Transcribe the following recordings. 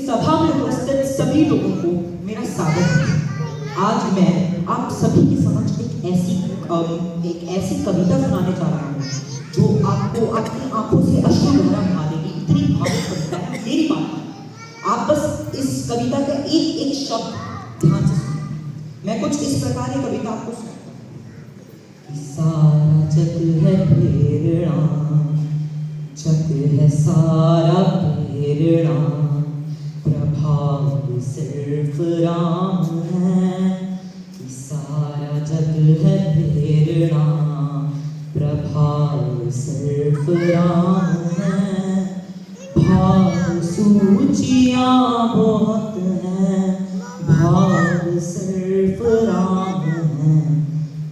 सभा में उपस्थित सभी लोगों को मेरा स्वागत है। आज मैं आप सभी के समक्ष एक ऐसी कविता सुनाने जा रहा हूँ जो आपको अपनी आंखों से अश्रुधारा बहा देगी। इतनी भावुक कविता है, मेरी बात। आप बस इस कविता का एक एक शब्द ध्यान से सुनिए। मैं कुछ इस प्रकार की कविता आपको सुनाता हूँ। सारा जग है प्रेरणा, जग है सारा प्रेरणा, प्रभाव सिर्फ राम है। सारा जग है प्रेरणा, प्रभाव सिर्फ राम है। भाव सूचियाँ बहुत हैं, भाव सिर्फ राम है।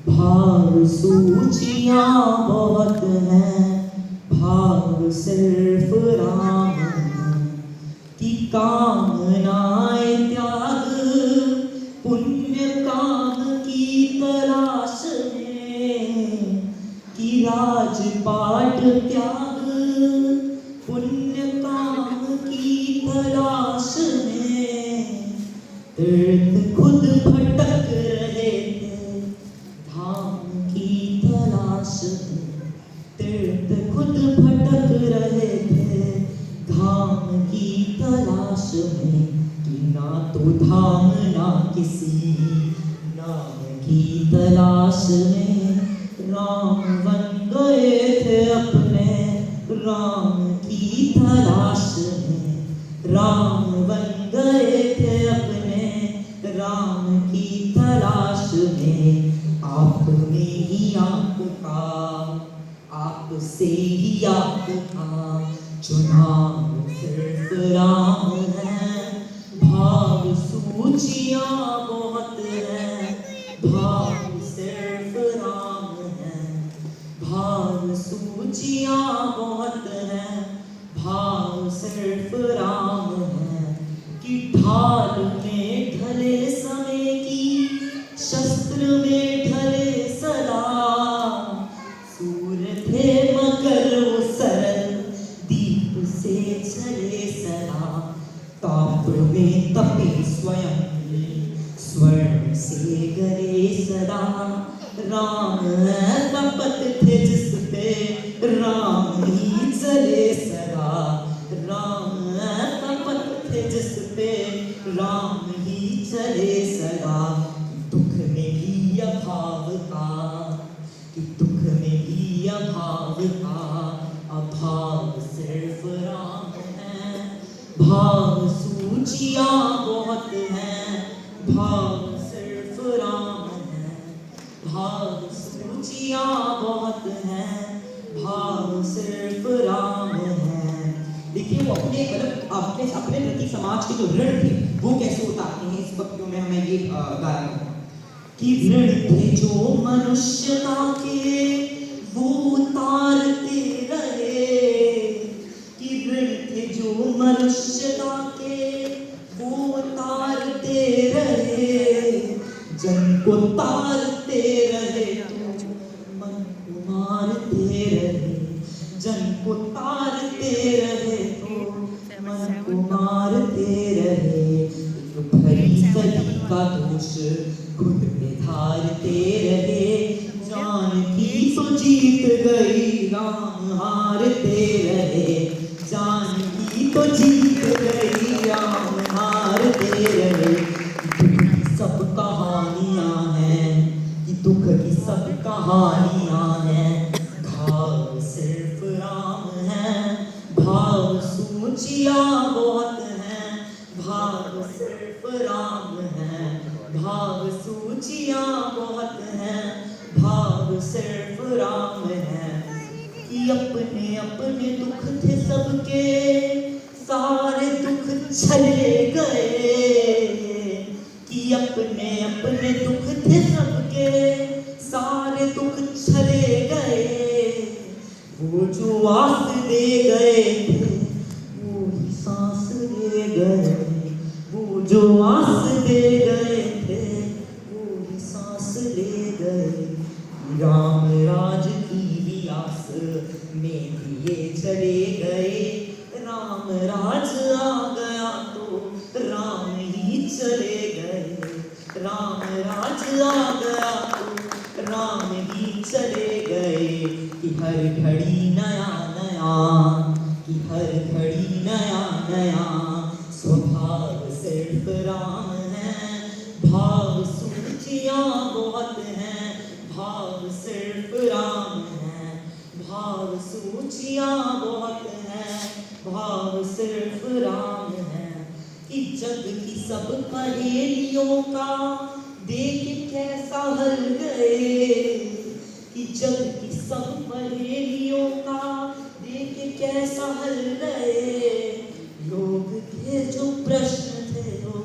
भाव सूचियाँ बहुत हैं, भाव सिर्फ राम है। कि कामनाएं त्याग, पुण्य काम की तलाश में। कि राजपाट त्याग, पुण्य काम की तलाश में। तीर्थ खुद भटक रहे थे, धाम की तलाश में। तीर्थ खुद भटक रहे थे, धाम की तलाश में। कि ना तो धाम ना किसी नाम की तलाश में। राम बन गए थे अपने राम की तलाश में। राम बन गए थे अपने राम की तलाश में। आप में ही आपका, आपसे ही आपका चुनाव सिर्फ राम है। भाव सूचियाँ बहुत हैं, भाव सिर्फ राम है। भाव सूचियाँ बहुत हैं, भाव सिर्फ राम है। कि ढाल में ढले समय की, शस्त्र में ढले सदा। सूर्य थे मगर वो सरल, दीप से चले सदा। ताप में तपे स्वयं, स्वर्ण से गरे सदा। राम तपत थे जिस पे, राम ही चले सदा। राम तपत थे जिस पे, राम ही चले सदा। दुख में भी अभाव का, कि दुख में भी अभाव का, अभाव सिर्फ राम है। भाव सूचियाँ बहुत हैं, भाव सिर्फ राम है। भाव सूचियाँ बहुत हैं, भाव सिर्फ राम है। देखिए वो अपने अपने प्रति समाज के जो ऋण थे वो कैसे उतारते हैं इस भक्तियों में हमें ये गाया है। कि ऋण थे जो मनुष्यता के, वो उतारते रहे। कि ऋण थे जो मनुष्यता के, वो उतारते रहे। जन को तारते रहे तो मन को मारते रहे। जन को तारते रहे तो मन को मारते रहे। भरी सदी का दोष खुद में धारते रहे। जान की तो जीत गई, राम हारते रहे। जान की तो जीत गई, राम हारते रहे। दुख की सब कहानियां हैं, कि दुख की सब कहानियां हैं। भाव सिर्फ राम है, भाव सूचियाँ बहुत हैं, भाव सिर्फ राम है। भाव सूचियाँ बहुत हैं, भाव सिर्फ राम है। कि अपने अपने दुख थे सबके, सारे दुख चले गए। कि अपने अपने दुख थे सबके, सारे दुख चले गए। वो जो आस दे गए थे, वो ही सांस दे गए। वो जो आस दे गए थे, वो ही सांस ले गए। राम राज की भी आस में भी ये चले गए। राम राज आ गया तो आ गया तो राम ही चले गए कि हर घड़ी नया नया, कि हर घड़ी नया नया स्वभाव सिर्फ राम है, भाव सूचियाँ बहुत हैं, भाव सिर्फ राम है, भाव सूचियाँ बहुत हैं, भाव सिर्फ राम है। कि जग की सब पहेलियों का देख कैसा हल गए, कि जग की सब पहेलियों का देख कैसा हल गए, लोग के जो प्रश्न थे वो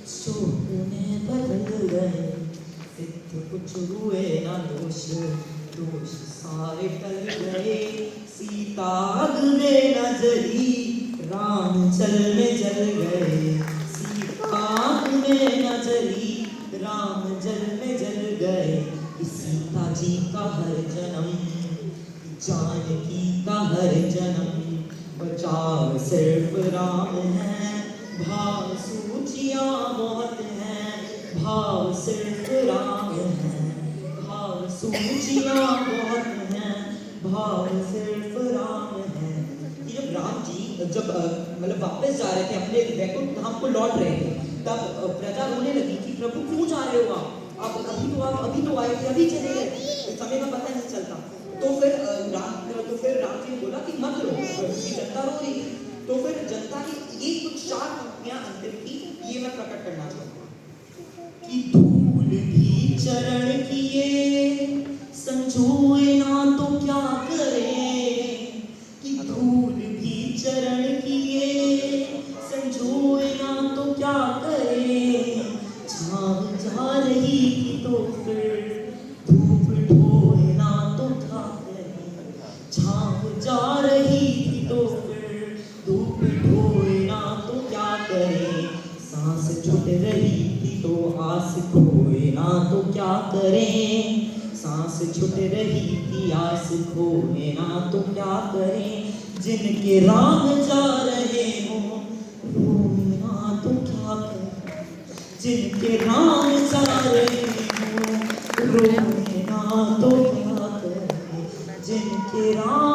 शोक में बदल गए, सिद्ध कुछ हुए ना दोष, दोष सारे टल गए, सीता आग में न जली राम जल में जल गए, सीता आग में न जली राम जल में जल गए, सीता जी का हर जन्म, जानकी का हर जन्म, बचाव सिर्फ राम है, भाव सूचियाँ बहुत हैं, भाव सिर्फ राम है, भाव सूचियाँ बहुत हैं, भाव सिर्फ राम है। कि जब राम जी जब मतलब वापस जा रहे थे अपने वैकुंठ धाम को लौट रहे थे, तब प्रजा रोने लगी कि प्रभु क्यों जा रहे हो आप अभी तो आए थे अभी चले गए, समय का पता नहीं चलता। तो फिर राम जी ने बोला कि मत रो, जनता रो रही है। तो फिर जनता ने ये कुछ 4 पंक्तियां अंतिम की, ये मैं प्रकट करना चाहूंगा कि धूल भी चरण किए संजोए ना तो क्या करें, कि धूल भी चरण किए संजोए ना तो क्या करें, छाव जा रही थी तो फिर धूप ढोए ना तो क्या करें, छाव जा रही थी तो फिर धूप ढोए ना तो क्या करें, सांस छूट रही थी तो आस खोए ना तो क्या करें, सांस छूट रही थी आस खोए ना तो क्या करें, जिनके राम जा रहे हो रोए ना तो क्या करें, जिनके राम जा रहे हो रोए ना तो क्या करें, जिनके राम